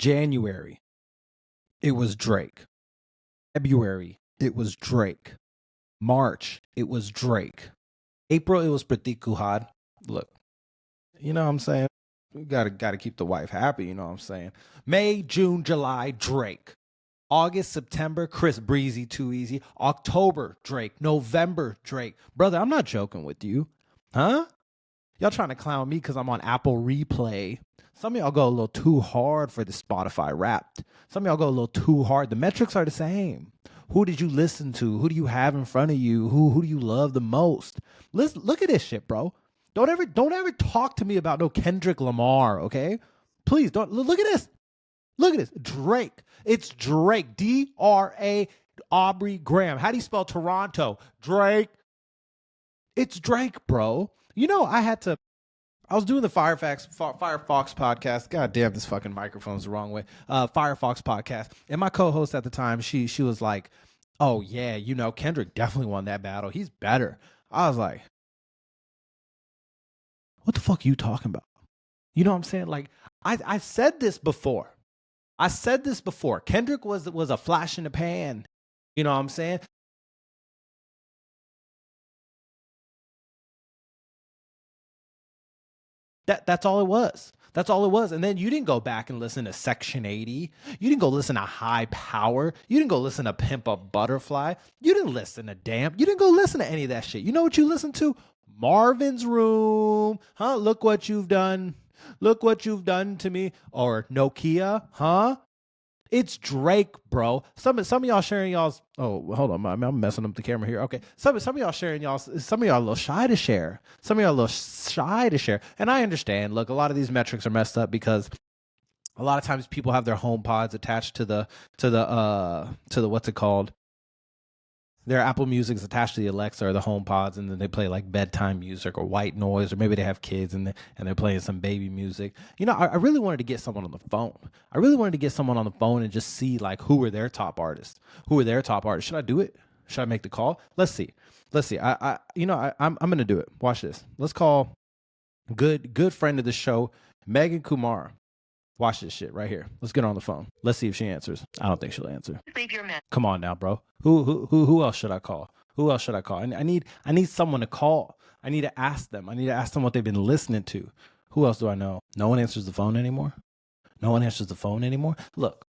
January, it was Drake. February, it was Drake. March, it was Drake. April, it was Pratik Kuhad. Look, you know what I'm saying? We gotta keep the wife happy, you know what I'm saying? May, June, July, Drake. August, September, Chris Breezy, Too Easy. October, Drake. November, Drake. Brother, I'm not joking with you. Huh? Y'all trying to clown me because I'm on Apple Replay. Some of y'all go a little too hard for the Spotify Wrapped. Some of y'all go a little too hard. The metrics are the same. Who did you listen to? Who do you have in front of you? Who do you love the most? Listen, look at this shit, bro. Don't ever talk to me about no Kendrick Lamar, okay? Please don't. Look at this. Look at this. Drake. It's Drake. D-R-A, Aubrey Graham. How do you spell Toronto? Drake. It's Drake, bro. You know, I was doing the Firefox podcast. God damn, this fucking microphone's the wrong way. Firefox podcast. And my co-host at the time, she was like, oh yeah, you know, Kendrick definitely won that battle. He's better. I was like, what the fuck are you talking about? You know what I'm saying? Like, I said this before. Kendrick was a flash in the pan. You know what I'm saying? That's all it was. That's all it was. And then you didn't go back and listen to Section 80. You didn't go listen to High Power. You didn't go listen to Pimp a Butterfly. You didn't listen to Damn. You didn't go listen to any of that shit. You know what you listened to? Marvin's Room. Huh? Look what you've done. Look what you've done to me. Or Nokia. Huh? It's Drake, bro. Some of y'all sharing y'all's. Oh, hold on, I'm messing up the camera here. Okay, some of y'all sharing y'all's. Some of y'all a little shy to share. Some of y'all a little shy to share. And I understand. Look, a lot of these metrics are messed up because a lot of times people have their home pods attached to the what's it called? Their Apple Music is attached to the Alexa or the home pods, and then they play like bedtime music or white noise, or maybe they have kids and they're playing some baby music. You know, I really wanted to get someone on the phone. I really wanted to get someone on the phone and just see like who were their top artists. Should I do it? Should I make the call? Let's see. I'm gonna do it. Watch this. Let's call good friend of the show, Megan Kumar. Watch this shit right here. Let's get her on the phone. Let's see if she answers. I don't think she'll answer. Leave your man. Come on now, bro. Who else should I call? I need someone to call. I need to ask them. What they've been listening to. Who else do I know? No one answers the phone anymore. Look,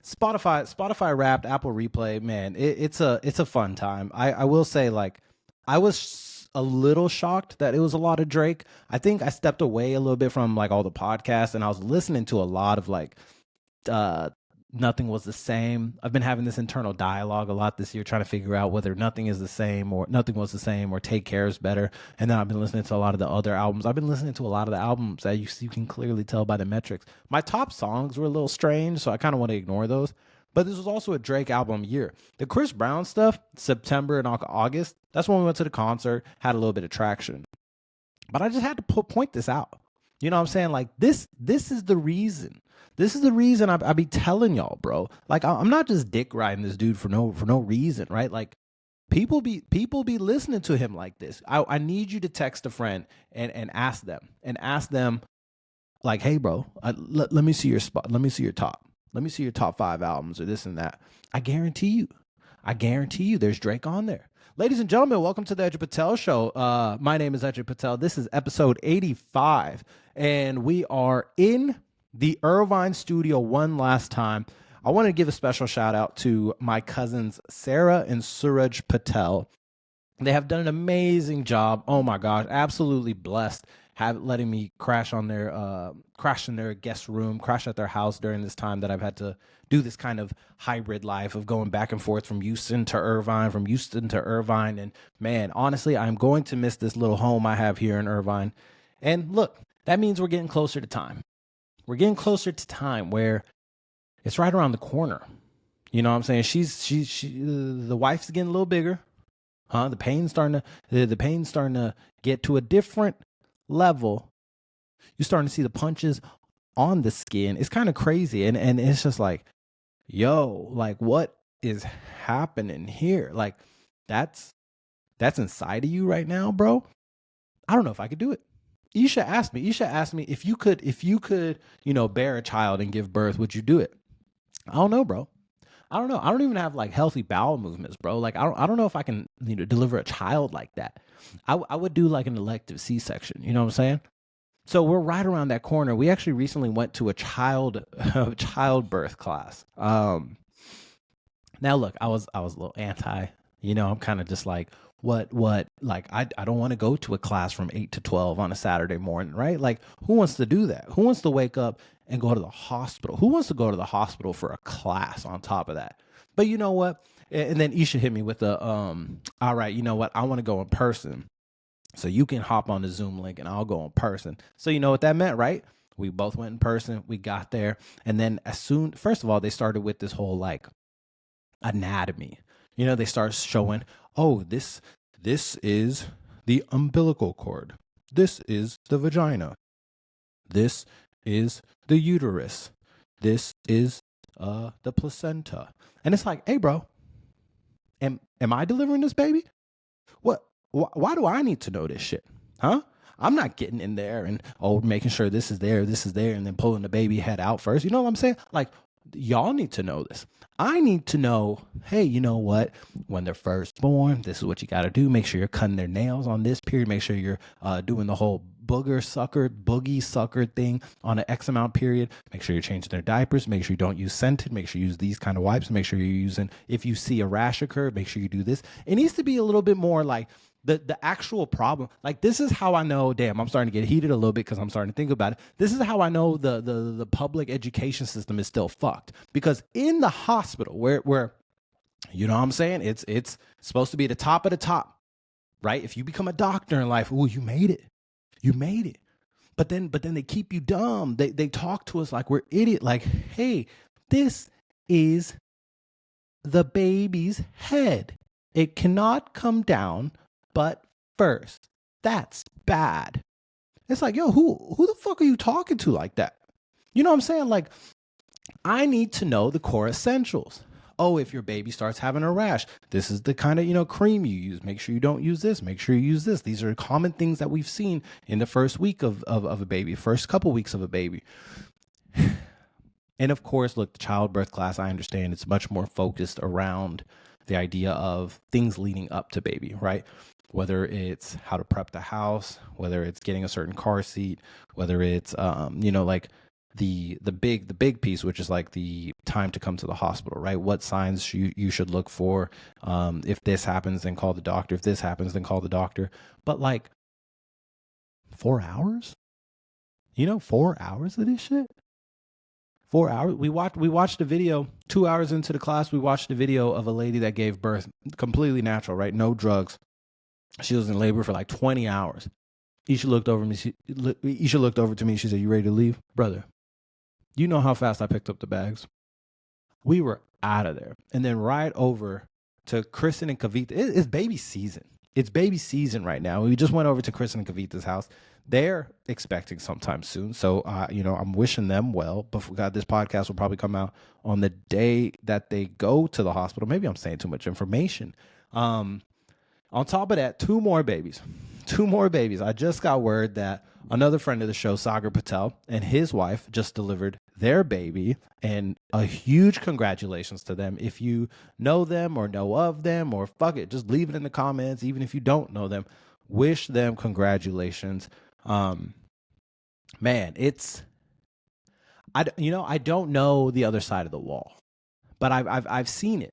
Spotify Wrapped, Apple Replay, man, it's a fun time. I will say, like, I was a little shocked that it was a lot of Drake. I think I stepped away a little bit from like all the podcasts, and I was listening to a lot of like Nothing Was the Same. I've been having this internal dialogue a lot this year, trying to figure out whether Nothing Is the Same or Nothing Was the Same or Take Care Is better. And then I've been listening to a lot of the other albums. I've been listening to a lot of the albums that you can clearly tell by the metrics. My top songs were a little strange, so I kind of want to ignore those. But this was also a Drake album year. The Chris Brown stuff, September and August, that's when we went to the concert, had a little bit of traction. But I just had to point this out. You know what I'm saying? Like, this is the reason. This is the reason I be telling y'all, bro. Like, I'm not just dick riding this dude for no reason, right? Like, people be listening to him like this. I need you to text a friend and ask them, like, hey, bro, let me see your spot. Let me see your top. Let me see your top 5 albums or this and that. I guarantee you there's Drake on there. Ladies and gentlemen, welcome to the Ajay Patel Show. My name is Ajay Patel. This is episode 85, and we are in the Irvine studio one last time. I want to give a special shout out to my cousins, Sarah and Suraj Patel. They have done an amazing job. Oh my gosh, absolutely blessed. Letting me crash in their guest room, crash at their house during this time that I've had to do this kind of hybrid life of going back and forth from Houston to Irvine. And man, honestly, I'm going to miss this little home I have here in Irvine. And look, that means we're getting closer to time. We're getting closer to time where it's right around the corner. You know what I'm saying? The wife's getting a little bigger. The pain's starting to get to a different level. You're starting to see the punches on the skin. It's kind of crazy. And it's just like, yo, like, what is happening here? Like, that's inside of you right now, bro. I don't know if I could do it. You should ask me. You should ask me if you could, bear a child and give birth, would you do it? I don't know, bro. I don't know. I don't even have like healthy bowel movements, bro. Like I don't know if I can, deliver a child like that. I would do like an elective C-section. You know what I'm saying? So we're right around that corner. We actually recently went to a childbirth class. Now look, I was a little anti. I'm kind of just like what like I don't want to go to a class from 8 to 12 on a Saturday morning, right? Like who wants to do that? Who wants to wake up and go to the hospital? Who wants to go to the hospital for a class on top of that? But you know what? And then Isha hit me with the all right, you know what? I want to go in person. So you can hop on the Zoom link and I'll go in person. So you know what that meant, right? We both went in person. We got there. And then first of all, they started with this whole like anatomy. They start showing, oh, this is the umbilical cord. This is the vagina. This is the uterus. This is the placenta. And it's like, hey, bro, am I delivering this baby? What? Why do I need to know this shit? Huh? I'm not getting in there and making sure this is there, and then pulling the baby head out first. You know what I'm saying? Like, y'all need to know this. I need to know, hey, you know what? When they're first born, this is what you got to do. Make sure you're cutting their nails on this period. Make sure you're doing the whole boogie sucker thing on an X amount period. Make sure you're changing their diapers. Make sure you don't use scented. Make sure you use these kind of wipes. Make sure you're using, if you see a rash occur, make sure you do this. It needs to be a little bit more like, the actual problem. Like, this is how I know, damn, I'm starting to get heated a little bit because I'm starting to think about it. This is how I know the public education system is still fucked. Because in the hospital where you know what I'm saying, it's supposed to be the top of the top, right? If you become a doctor in life, oh, you made it. You made it. But then they keep you dumb. They talk to us like we're idiot. Like, hey, this is the baby's head. It cannot come down but first. That's bad. It's like, yo, who the fuck are you talking to like that? You know what I'm saying? Like, I need to know the core essentials. Oh, if your baby starts having a rash, this is the kind of, cream you use. Make sure you don't use this. Make sure you use this. These are common things that we've seen in the first week of a baby, first couple weeks of a baby. And of course, look, the childbirth class, I understand it's much more focused around the idea of things leading up to baby, right? Whether it's how to prep the house, whether it's getting a certain car seat, whether it's like the big piece, which is like the time to come to the hospital, right? What signs you should look for. If this happens, then call the doctor. If this happens, then call the doctor. But like 4 hours? 4 hours of this shit? 4 hours. We watched a video 2 hours into the class. We watched a video of a lady that gave birth completely natural, right? No drugs. She was in labor for like 20 hours. Isha looked over to me. She said, "You ready to leave, brother? You know how fast I picked up the bags. We were out of there, and then right over to Kristen and Kavita. It's baby season. It's baby season right now. We just went over to Kristen and Kavita's house. They're expecting sometime soon. So, I'm wishing them well. But God, this podcast will probably come out on the day that they go to the hospital. Maybe I'm saying too much information. On top of that, two more babies. I just got word that another friend of the show, Ajay Patel, and his wife just delivered their baby, and a huge congratulations to them. If you know them or know of them, or fuck it, just leave it in the comments. Even if you don't know them, wish them congratulations. Man, I don't know the other side of the wall, but I've seen it.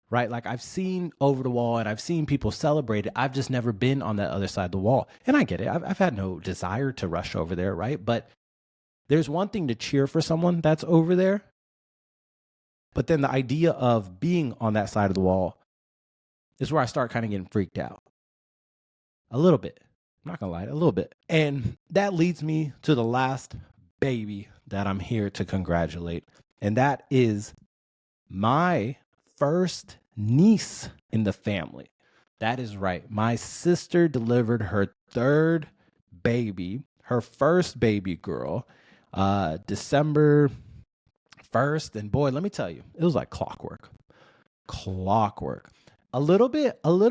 Right? Like, I've seen over the wall and I've seen people celebrate it. I've just never been on that other side of the wall. And I get it. I've had no desire to rush over there, right? But there's one thing to cheer for someone that's over there. But then the idea of being on that side of the wall is where I start kind of getting freaked out. A little bit. I'm not going to lie, a little bit. And that leads me to the last baby that I'm here to congratulate. And that is my first niece in the family. That is right. My sister delivered her third baby, her first baby girl, December 1st. And boy, let me tell you, it was like clockwork. a little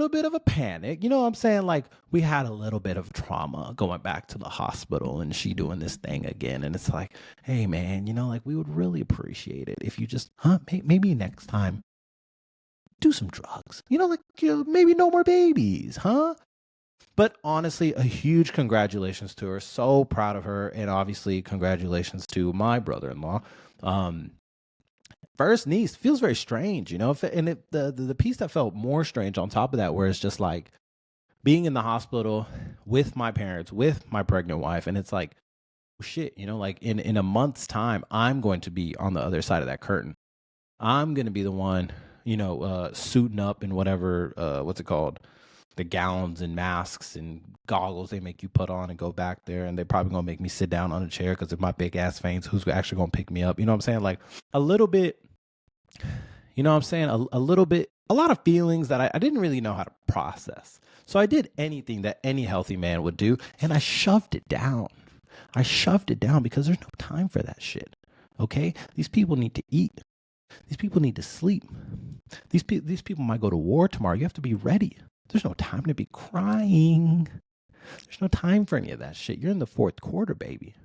bit of a panic. You know what I'm saying? Like we had a little bit of trauma going back to the hospital and she doing this thing again. And it's like, hey man, like we would really appreciate it if you just, maybe next time do some drugs. Like maybe no more babies, huh? But honestly, a huge congratulations to her. So proud of her. And obviously, congratulations to my brother in law. First niece feels very strange, and the piece that felt more strange on top of that, where it's just like being in the hospital with my parents, with my pregnant wife, and it's like, shit, like in a month's time, I'm going to be on the other side of that curtain. I'm going to be the one, suiting up in whatever, what's it called? The gowns and masks and goggles they make you put on and go back there. And they're probably going to make me sit down on a chair because if my big ass faints, who's actually going to pick me up? You know what I'm saying? Like a little bit, you know what I'm saying? A little bit, a lot of feelings that I didn't really know how to process. So I did anything that any healthy man would do, and I shoved it down. I shoved it down because there's no time for that shit. Okay? These people need to eat. These people need to sleep. These people might go to war tomorrow. You have to be ready. There's no time to be crying. There's no time for any of that shit. You're in the fourth quarter, baby.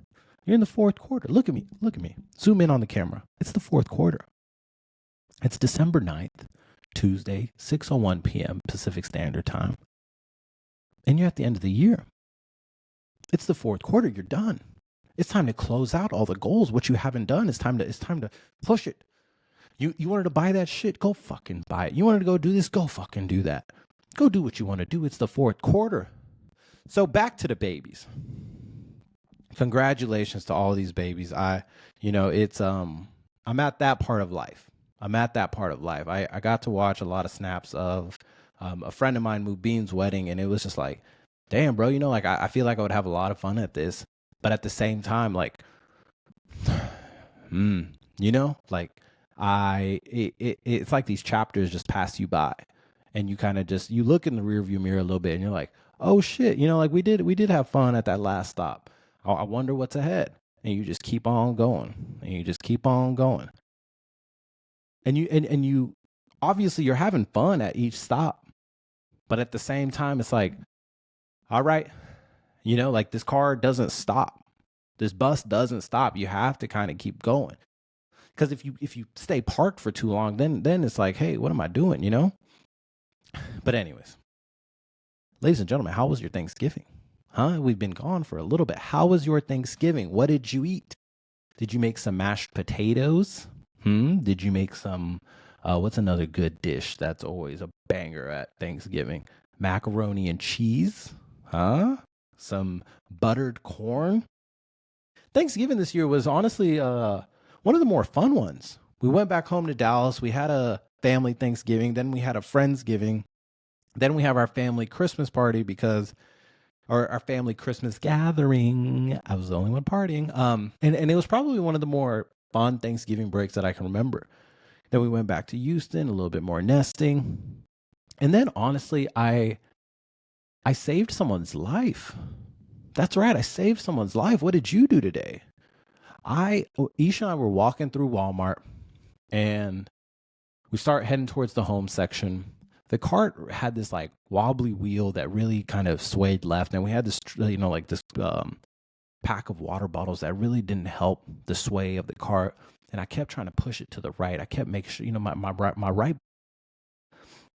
You're in the fourth quarter. Look at me. Look at me. Zoom in on the camera. It's the fourth quarter. It's December 9th, Tuesday, 6:01 p.m. Pacific Standard Time. And you're at the end of the year. It's the fourth quarter. You're done. It's time to close out all the goals. What you haven't done, it's time to push it. You wanted to buy that shit? Go fucking buy it. You wanted to go do this? Go fucking do that. Go do what you want to do. It's the fourth quarter. So back to the babies. Congratulations to all these babies. I'm at that part of life. I got to watch a lot of snaps of a friend of mine, Mubin's wedding, and it was just like, damn, bro, like I feel like I would have a lot of fun at this. But at the same time, like, like it's like these chapters just pass you by. And you kind of you look in the rearview mirror a little bit and you're like, oh shit, like we did have fun at that last stop. I wonder what's ahead. And you just keep on going. And you obviously you're having fun at each stop. But at the same time, it's like, all right, like this car doesn't stop. This bus doesn't stop. You have to kind of keep going. Because if you stay parked for too long, then it's like, hey, what am I doing, But anyways, ladies and gentlemen, how was your Thanksgiving? Huh? We've been gone for a little bit. How was your Thanksgiving? What did you eat? Did you make some mashed potatoes? Did you make some, what's another good dish that's always a banger at Thanksgiving? Macaroni and cheese? Huh? Some buttered corn? Thanksgiving this year was honestly one of the more fun ones. We went back home to Dallas. We had a family Thanksgiving. Then we had a Friendsgiving. Then we have our family Christmas party or our family Christmas gathering. I was the only one partying. And it was probably one of the more fun Thanksgiving breaks that I can remember. Then we went back to Houston, a little bit more nesting. And then honestly, I saved someone's life. That's right. I saved someone's life. What did you do today? Isha and I were walking through Walmart and we start heading towards the home section. The cart had this like wobbly wheel that really kind of swayed left. And we had this, this pack of water bottles that really didn't help the sway of the cart. And I kept trying to push it to the right. I kept making sure, my right,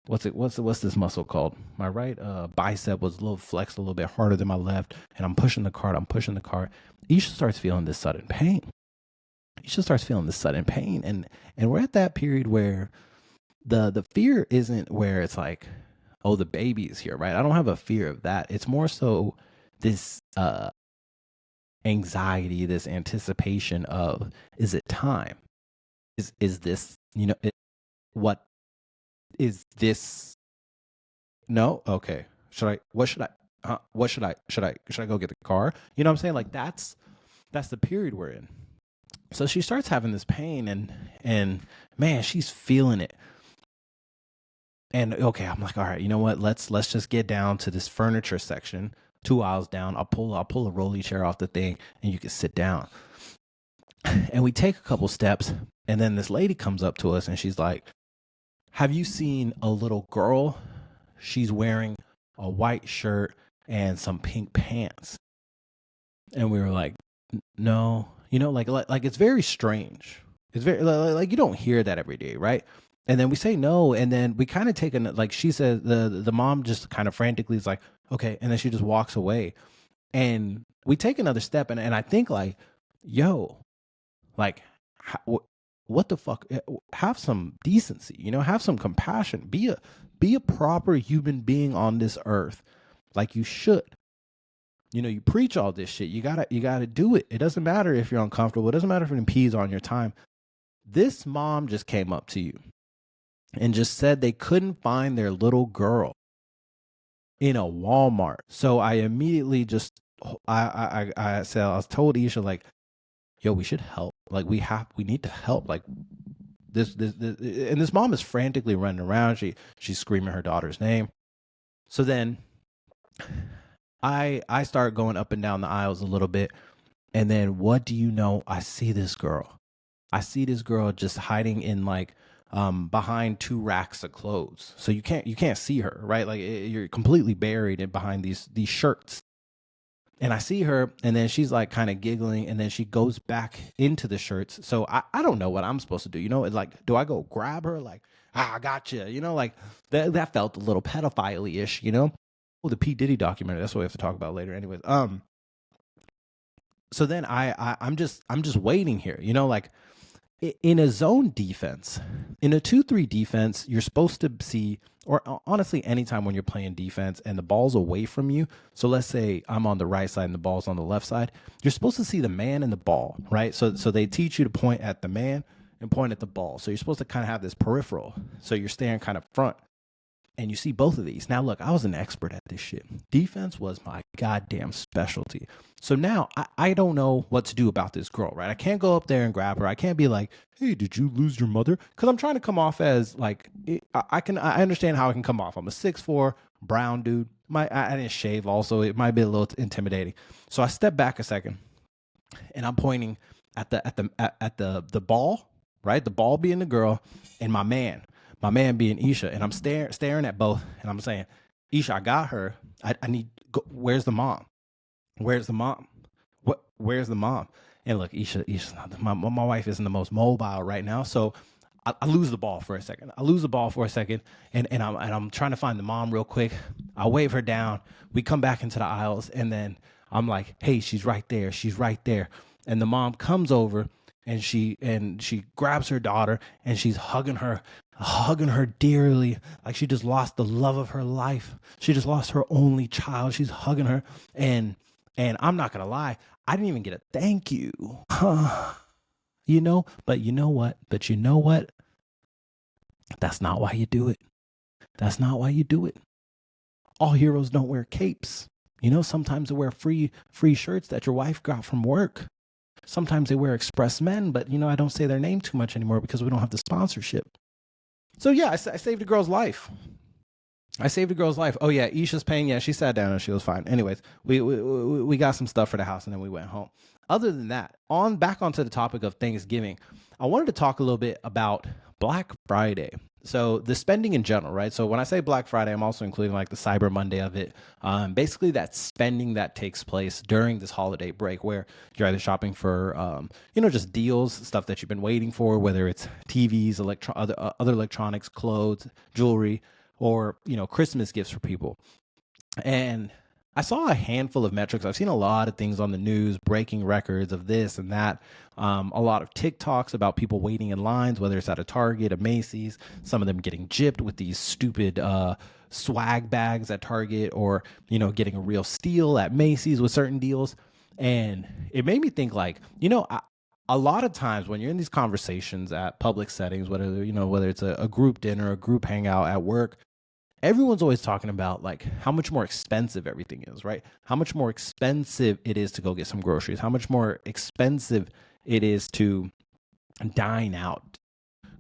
what's this muscle called? My right bicep was a little flexed a little bit harder than my left. And I'm pushing the cart. Isha starts feeling this sudden pain. And we're at that period where the fear isn't where it's like, oh, the baby is here, right? I don't have a fear of that. It's more so this anxiety, this anticipation of, is it time? Is this, what is this? No? Okay. Should I go get the car? You know what I'm saying? Like that's the period we're in. So she starts having this pain and man, she's feeling it. And okay, I'm like, all right, you know what? Let's just get down to this furniture section, 2 aisles down. I'll pull a rolly chair off the thing and you can sit down. And we take a couple steps and then this lady comes up to us and she's like, have you seen a little girl? She's wearing a white shirt and some pink pants. And we were like, no, like it's very strange. It's very like you don't hear that every day, right? And then we say no, and then we kind of take like she said, the mom just kind of frantically is like, okay, and then she just walks away, and we take another step, and I think like, yo, like, what the fuck? Have some decency, have some compassion. Be a proper human being on this earth, like you should. You preach all this shit. You gotta do it. It doesn't matter if you're uncomfortable. It doesn't matter if it impedes on your time. This mom just came up to you and just said they couldn't find their little girl in a Walmart. So I immediately just I said, I was told Isha, like, yo, we should help. Like we need to help. Like this and this mom is frantically running around. She's screaming her daughter's name. So then I start going up and down the aisles a little bit, and then what do you know? I see this girl. Just hiding in like behind two racks of clothes. So you can't see her, right? Like you're completely buried in behind these shirts. And I see her, and then she's like kind of giggling, and then she goes back into the shirts. So I don't know what I'm supposed to do. It's like, do I go grab her? Like, I gotcha. Like that felt a little pedophile-ish, Oh, the P-Diddy documentary. That's what we have to talk about later. Anyways, so then I'm just waiting here, like in a zone defense, in a 2-3 defense, you're supposed to see, or honestly, anytime when you're playing defense and the ball's away from you. So let's say I'm on the right side and the ball's on the left side. You're supposed to see the man and the ball, right? So they teach you to point at the man and point at the ball. So you're supposed to kind of have this peripheral. So you're staring kind of front. And you see both of these. Now, look, I was an expert at this shit. Defense was my goddamn specialty. So now I don't know what to do about this girl, right? I can't go up there and grab her. I can't be like, hey, did you lose your mother? Because I'm trying to come off as like, I understand how I can come off. I'm a 6'4" brown dude. I didn't shave also. It might be a little intimidating. So I step back a second and I'm pointing at the ball, right? The ball being the girl and my man being Isha, and I'm staring at both, and I'm saying, Isha, I got her. I need. Where's the mom? Where's the mom? Where's the mom? And look, Isha's not. My wife isn't the most mobile right now, so I lose the ball for a second. And I'm trying to find the mom real quick. I wave her down. We come back into the aisles, and then I'm like, hey, she's right there. And the mom comes over, and she grabs her daughter, and she's hugging her dearly, like she just lost the love of her life. She just lost her only child. She's hugging her, and I'm not gonna lie, I didn't even get a thank you. But you know what? That's not why you do it. All heroes don't wear capes. Sometimes they wear free shirts that your wife got from work. Sometimes they wear Express Men, but I don't say their name too much anymore because we don't have the sponsorship. So yeah, I saved a girl's life. Oh yeah, Isha's paying. Yeah, she sat down and she was fine. Anyways, we got some stuff for the house and then we went home. Other than that, back onto the topic of Thanksgiving, I wanted to talk a little bit about Black Friday. So the spending in general, right? So when I say Black Friday, I'm also including like the Cyber Monday of it. Basically that spending that takes place during this holiday break where you're either shopping for, just deals, stuff that you've been waiting for, whether it's TVs, other electronics, clothes, jewelry, or, Christmas gifts for people. And I saw a handful of metrics. I've seen a lot of things on the news, breaking records of this and that. A lot of TikToks about people waiting in lines, whether it's at a Target, a Macy's, some of them getting gypped with these stupid swag bags at Target, or, getting a real steal at Macy's with certain deals. And it made me think like, a lot of times when you're in these conversations at public settings, whether it's a group dinner, a group hangout at work, everyone's always talking about like how much more expensive everything is, right? How much more expensive it is to go get some groceries, how much more expensive it is to dine out,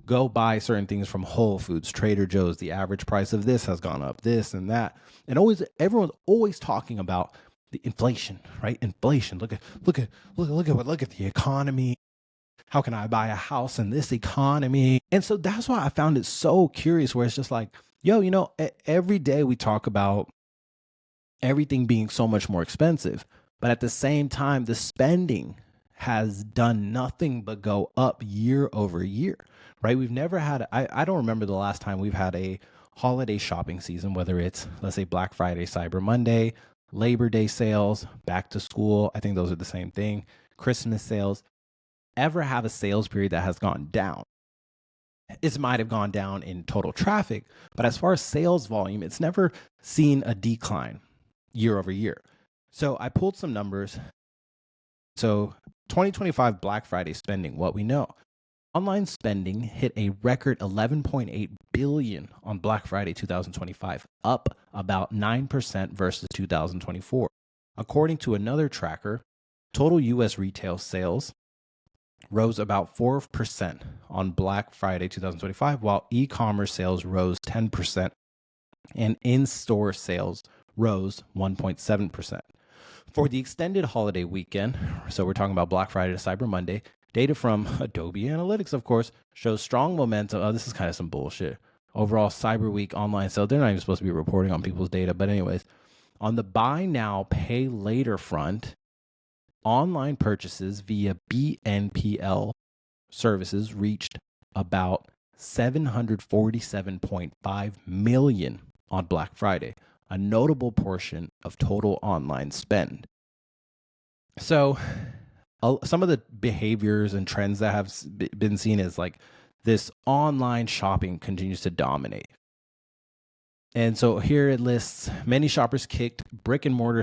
go buy certain things from Whole Foods, Trader Joe's. The average price of this has gone up, this and that. And everyone's always talking about the inflation, right? Inflation. Look at the economy, How can I buy a house in this economy? And so that's why I found it so curious, where it's just like, yo, every day we talk about everything being so much more expensive, but at the same time, the spending has done nothing but go up year over year, right? We've never had, I don't remember the last time we've had a holiday shopping season, whether it's, let's say, Black Friday, Cyber Monday, Labor Day sales, back to school. I think those are the same thing. Christmas sales, ever have a sales period that has gone down. It might have gone down in total traffic, but as far as sales volume, it's never seen a decline year over year. So I pulled some numbers. So 2025 Black Friday spending, what we know. Online spending hit a record 11.8 billion on Black Friday 2025, up about 9% versus 2024. According to another tracker, total US retail sales rose about 4% on Black Friday 2025, while e-commerce sales rose 10% and in-store sales rose 1.7%. For the extended holiday weekend, so we're talking about Black Friday to Cyber Monday, data from Adobe Analytics, of course, shows strong momentum. Oh, this is kind of some bullshit. Overall Cyber Week online sales, they're not even supposed to be reporting on people's data. But anyways, on the buy now, pay later front, online purchases via BNPL services reached about 747.5 million on Black Friday, a notable portion of total online spend. So some of the behaviors and trends that have been seen is like this online shopping continues to dominate. And so here it lists many shoppers skipped brick and mortar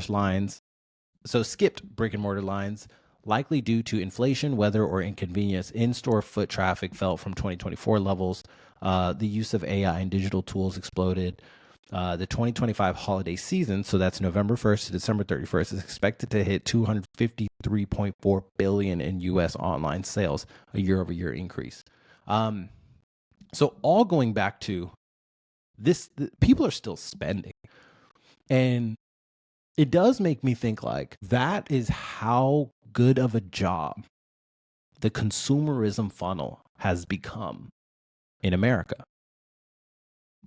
lines, likely due to inflation, weather, or inconvenience. In-store foot traffic fell from 2024 levels. The use of AI and digital tools exploded. The 2025 holiday season, so that's November 1st to December 31st, is expected to hit 253.4 billion in U.S. online sales, a year-over-year increase. So all going back to this, people are still spending. And it does make me think like that is how good of a job the consumerism funnel has become in America.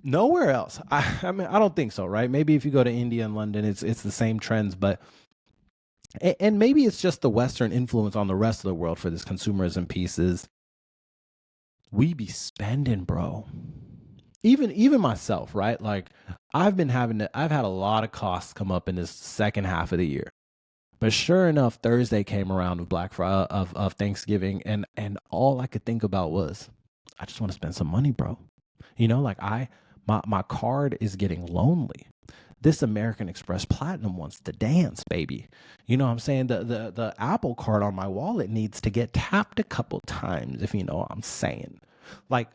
Nowhere else. I mean, I don't think so, right? Maybe if you go to India and London, it's the same trends, but and maybe it's just the Western influence on the rest of the world for this consumerism piece is we be spending, bro. Even myself, right? Like I've had a lot of costs come up in this second half of the year. But sure enough, Thursday came around with Black Friday of Thanksgiving, and all I could think about was, I just want to spend some money, bro. Like my card is getting lonely. This American Express Platinum wants to dance, baby. You know what I'm saying? The Apple Card on my wallet needs to get tapped a couple times, if you know what I'm saying. Like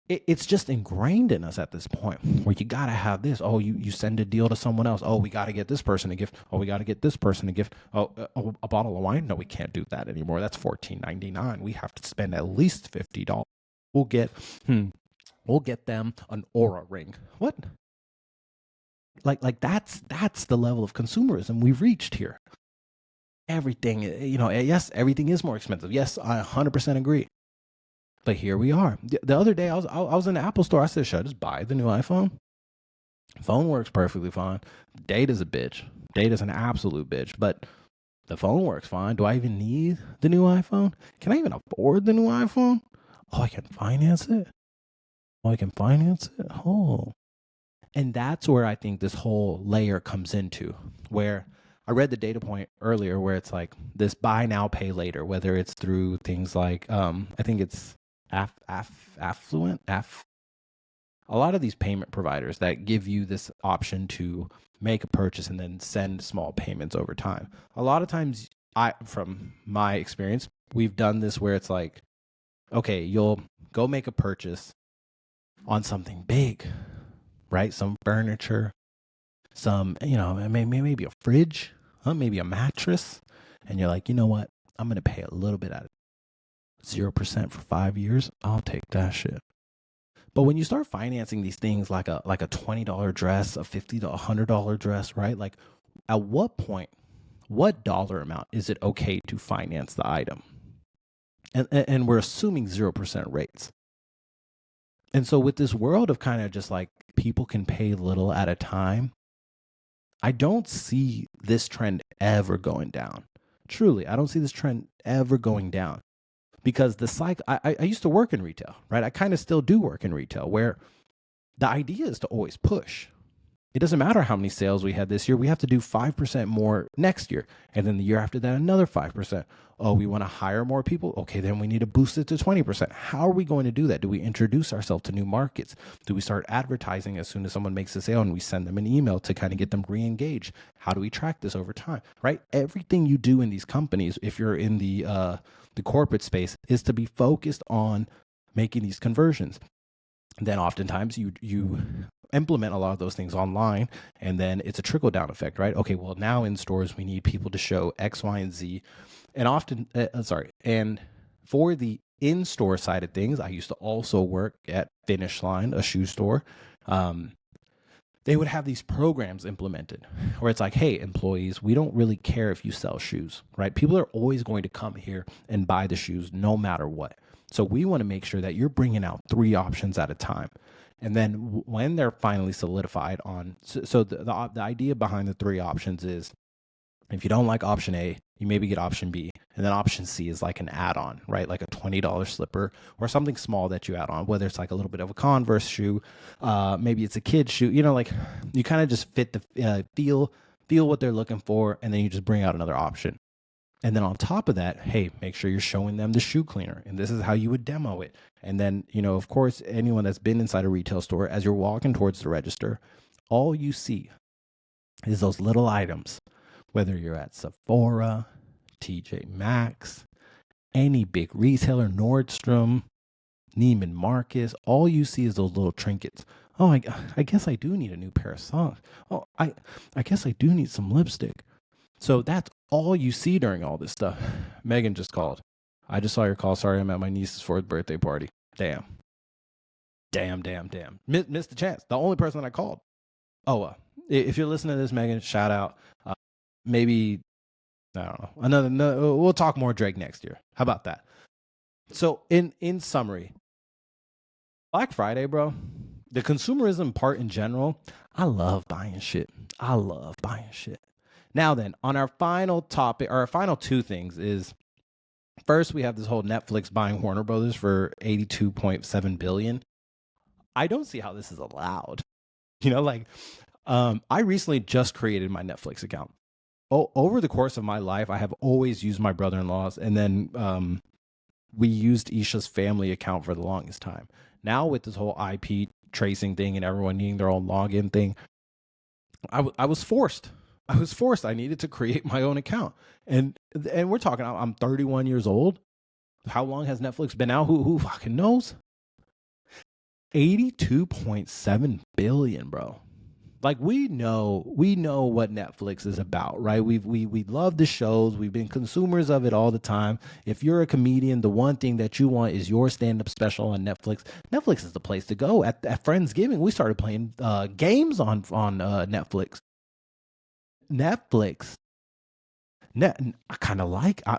it's just ingrained in us at this point where you got to have this. Oh, you send a deal to someone else. Oh, we got to get this person a gift. Oh, we got to get this person a gift. Oh, a bottle of wine. No, we can't do that anymore. That's $14.99. We have to spend at least $50. We'll get them an Aura ring. What? Like that's the level of consumerism we've reached here. Everything, yes, everything is more expensive. Yes, I 100% agree. But here we are. The other day, I was in the Apple store. I said, should I just buy the new iPhone? Phone works perfectly fine. Data's a bitch. Data's an absolute bitch. But the phone works fine. Do I even need the new iPhone? Can I even afford the new iPhone? Oh, I can finance it? Oh. And that's where I think this whole layer comes into, where I read the data point earlier where it's like this buy now, pay later, whether it's through things like, I think it's affluent. A lot of these payment providers that give you this option to make a purchase and then send small payments over time. A lot of times, from my experience, we've done this where it's like, okay, you'll go make a purchase on something big, right? Some furniture, some, maybe a fridge, maybe a mattress. And you're like, you know what? I'm going to pay a little bit at it. 0% for 5 years. I'll take that shit. But when you start financing these things like a $20 dress, a $50, $100 dress, right? Like at what point, what dollar amount is it okay to finance the item? and we're assuming 0% rates. And so with this world of kind of just like people can pay little at a time, I don't see this trend ever going down. Truly, I don't see this trend ever going down, because the cycle, I used to work in retail, right? I kind of still do work in retail, where the idea is to always push. It doesn't matter how many sales we had this year. We have to do 5% more next year. And then the year after that, another 5%. Oh, we want to hire more people? Okay, then we need to boost it to 20%. How are we going to do that? Do we introduce ourselves to new markets? Do we start advertising as soon as someone makes a sale and we send them an email to kind of get them re-engaged? How do we track this over time, right? Everything you do in these companies, if you're in the corporate space, is to be focused on making these conversions. Then oftentimes you implement a lot of those things online, and then it's a trickle down effect, right? Okay, well, now in stores we need people to show X, Y, and Z, and and for the in-store side of things, I used to also work at Finish Line, a shoe store. They would have these programs implemented where it's like, hey, employees, we don't really care if you sell shoes, right? People are always going to come here and buy the shoes no matter what. So we want to make sure that you're bringing out 3 options at a time. And then when they're finally solidified on, the idea behind the 3 options is, if you don't like option A, you maybe get option B. And then option C is like an add-on, right? Like a $20 slipper or something small that you add on, whether it's like a little bit of a Converse shoe, maybe it's a kid's shoe, like you kind of just fit the feel what they're looking for, and then you just bring out another option. And then on top of that, hey, make sure you're showing them the shoe cleaner. And this is how you would demo it. And then, of course, anyone that's been inside a retail store, as you're walking towards the register, all you see is those little items, whether you're at Sephora, TJ Maxx, any big retailer, Nordstrom, Neiman Marcus, all you see is those little trinkets. Oh, I guess I do need a new pair of socks. Oh, I guess I do need some lipstick. So that's all you see during all this stuff. Megan just called. I just saw your call. Sorry, I'm at my niece's 4th birthday party. Damn. Missed the chance. The only person that I called. Oh, if you're listening to this, Megan, shout out. Maybe, I don't know. No, we'll talk more Drake next year. How about that? So in summary, Black Friday, bro, the consumerism part in general, I love buying shit. Now then, on our final topic, or our final 2 things is, first, we have this whole Netflix buying Warner Brothers for $82.7 billion. I don't see how this is allowed. I recently just created my Netflix account. Over the course of my life, I have always used my brother-in-law's, and then we used Isha's family account for the longest time. Now with this whole IP tracing thing and everyone needing their own login thing, I was forced. I needed to create my own account. And we're talking, I'm 31 years old. How long has Netflix been out? Who fucking knows? 82.7 billion, bro. Like, we know what Netflix is about, right? We love the shows. We've been consumers of it all the time. If you're a comedian, the one thing that you want is your stand-up special on Netflix. Netflix is the place to go. At Friendsgiving, we started playing games on Netflix. I kind of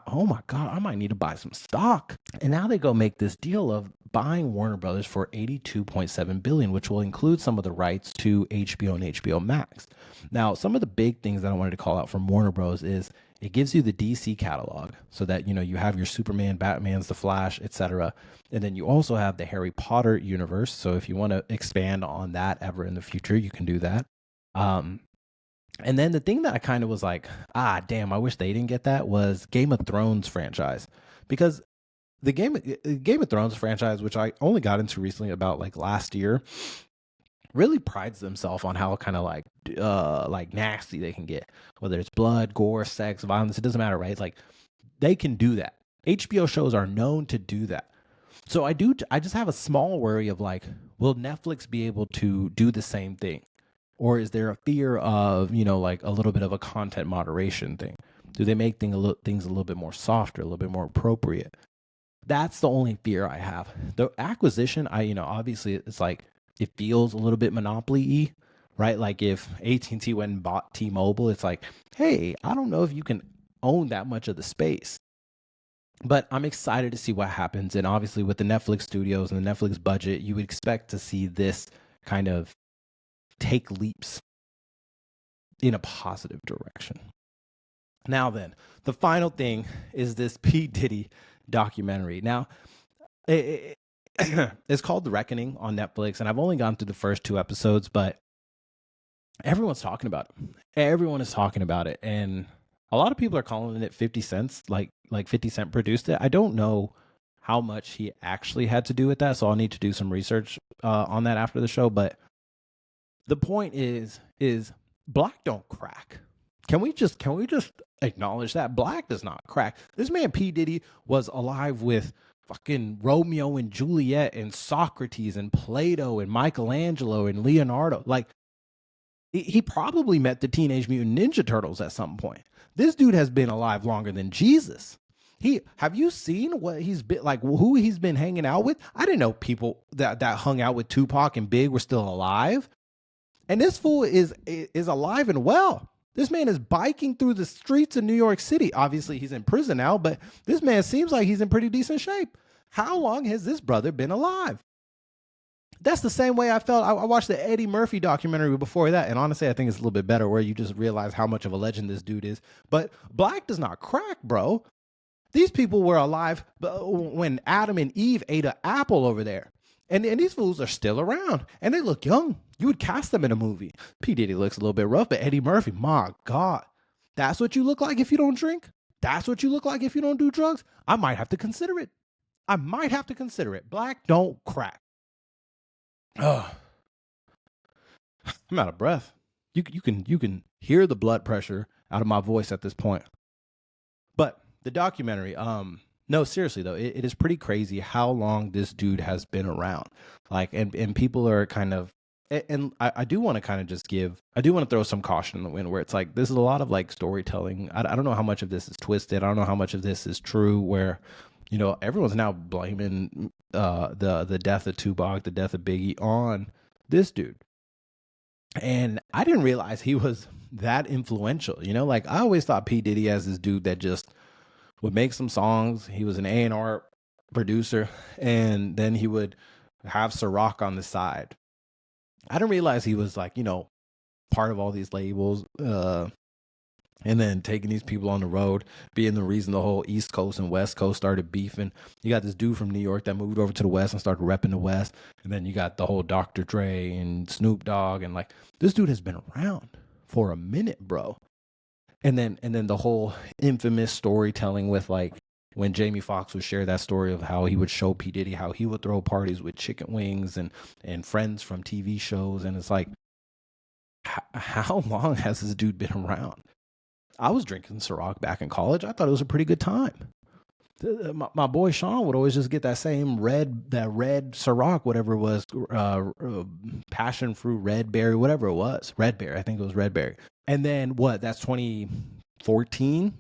oh my God, I might need to buy some stock. And now they go make this deal of buying Warner Brothers for $82.7 billion, which will include some of the rights to HBO and HBO Max. Now, some of the big things that I wanted to call out from Warner Bros. Is it gives you the DC catalog, so that, you have your Superman, Batmans, The Flash, etc. And then you also have the Harry Potter universe. So if you want to expand on that ever in the future, you can do that. And then the thing that I kind of was like, damn, I wish they didn't get that, was Game of Thrones franchise. Because the Game of Thrones franchise, which I only got into recently, about like last year, really prides themselves on how kind of like nasty they can get. Whether it's blood, gore, sex, violence, it doesn't matter, right? Like, they can do that. HBO shows are known to do that. So I just have a small worry of like, will Netflix be able to do the same thing? Or is there a fear of, like a little bit of a content moderation thing? Do they make things a little bit more softer, a little bit more appropriate? That's the only fear I have. The acquisition, obviously it's like, it feels a little bit monopoly-y, right? Like if AT&T went and bought T-Mobile, it's like, hey, I don't know if you can own that much of the space. But I'm excited to see what happens. And obviously, with the Netflix studios and the Netflix budget, you would expect to see this kind of take leaps in a positive direction. Now, then, the final thing is this P. Diddy documentary. Now, it's called The Reckoning on Netflix, and I've only gone through the first 2 episodes, but everyone's talking about it. Everyone is talking about it, and a lot of people are calling it 50 cents, like 50 Cent produced it. I don't know how much he actually had to do with that, so I'll need to do some research on that after the show. But the point is black don't crack. Can we just acknowledge that black does not crack? This man P. Diddy was alive with fucking Romeo and Juliet and Socrates and Plato and Michelangelo and Leonardo. Like, he probably met the Teenage Mutant Ninja Turtles at some point. This dude has been alive longer than Jesus. Have you seen what he's been like, who he's been hanging out with? I didn't know people that hung out with Tupac and Big were still alive. And this fool is alive and well. This man is biking through the streets of New York City. Obviously, he's in prison now, but this man seems like he's in pretty decent shape. How long has this brother been alive? That's the same way I felt. I watched the Eddie Murphy documentary before that, and honestly, I think it's a little bit better where you just realize how much of a legend this dude is. But black does not crack, bro. These people were alive when Adam and Eve ate an apple over there. And these fools are still around, and they look young. You would cast them in a movie. P. Diddy looks a little bit rough, but Eddie Murphy, my God. That's what you look like if you don't drink? That's what you look like if you don't do drugs? I might have to consider it. Black don't crack. Oh, I'm out of breath. You can hear the blood pressure out of my voice at this point. But the documentary, no, seriously though, it is pretty crazy how long this dude has been around. Like, and people are kind of, and I do want to kind of I do want to throw some caution in the wind where it's like, this is a lot of like storytelling. I don't know how much of this is twisted. I don't know how much of this is true where, everyone's now blaming the death of Tupac, the death of Biggie on this dude. And I didn't realize he was that influential. Like, I always thought P. Diddy as this dude that just would make some songs. He was an A&R producer, and then he would have Ciroc on the side. I didn't realize he was like, part of all these labels, and then taking these people on the road, being the reason the whole East Coast and West Coast started beefing. You got this dude from New York that moved over to the West and started repping the West. And then you got the whole Dr. Dre and Snoop Dogg. And like, this dude has been around for a minute, bro. And then the whole infamous storytelling with like when Jamie Foxx would share that story of how he would show P. Diddy how he would throw parties with chicken wings and friends from TV shows. And it's like, how long has this dude been around? I was drinking Ciroc back in college. I thought it was a pretty good time. My boy Sean would always just get that same red Ciroc, whatever it was, passion fruit, red berry, whatever it was. Red berry. I think it was red berry. And then that's 2014.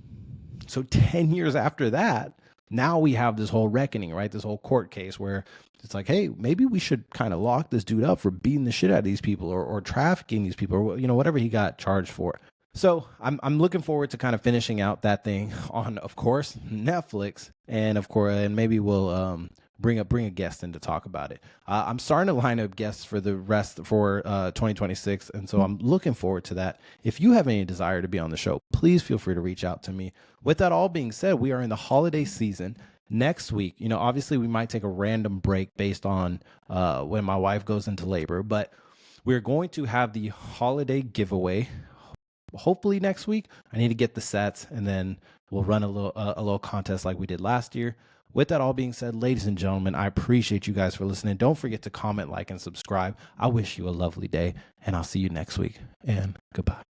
So 10 years after that, now we have this whole reckoning, right? This whole court case where it's like, hey, maybe we should kind of lock this dude up for beating the shit out of these people or trafficking these people or, whatever he got charged for. So I'm looking forward to kind of finishing out that thing on, of course, Netflix, and maybe we'll bring a guest in to talk about it. I'm starting to line up guests for the rest for 2026, and so I'm looking forward to that. If you have any desire to be on the show, please feel free to reach out to me. With that all being said, we are in the holiday season. Next week, obviously we might take a random break based on when my wife goes into labor, but we're going to have the holiday giveaway. Hopefully next week. I need to get the sets, and then we'll run a little contest like we did last year. With that all being said, ladies and gentlemen, I appreciate you guys for listening. Don't forget to comment, like, and subscribe. I wish you a lovely day, and I'll see you next week. And goodbye.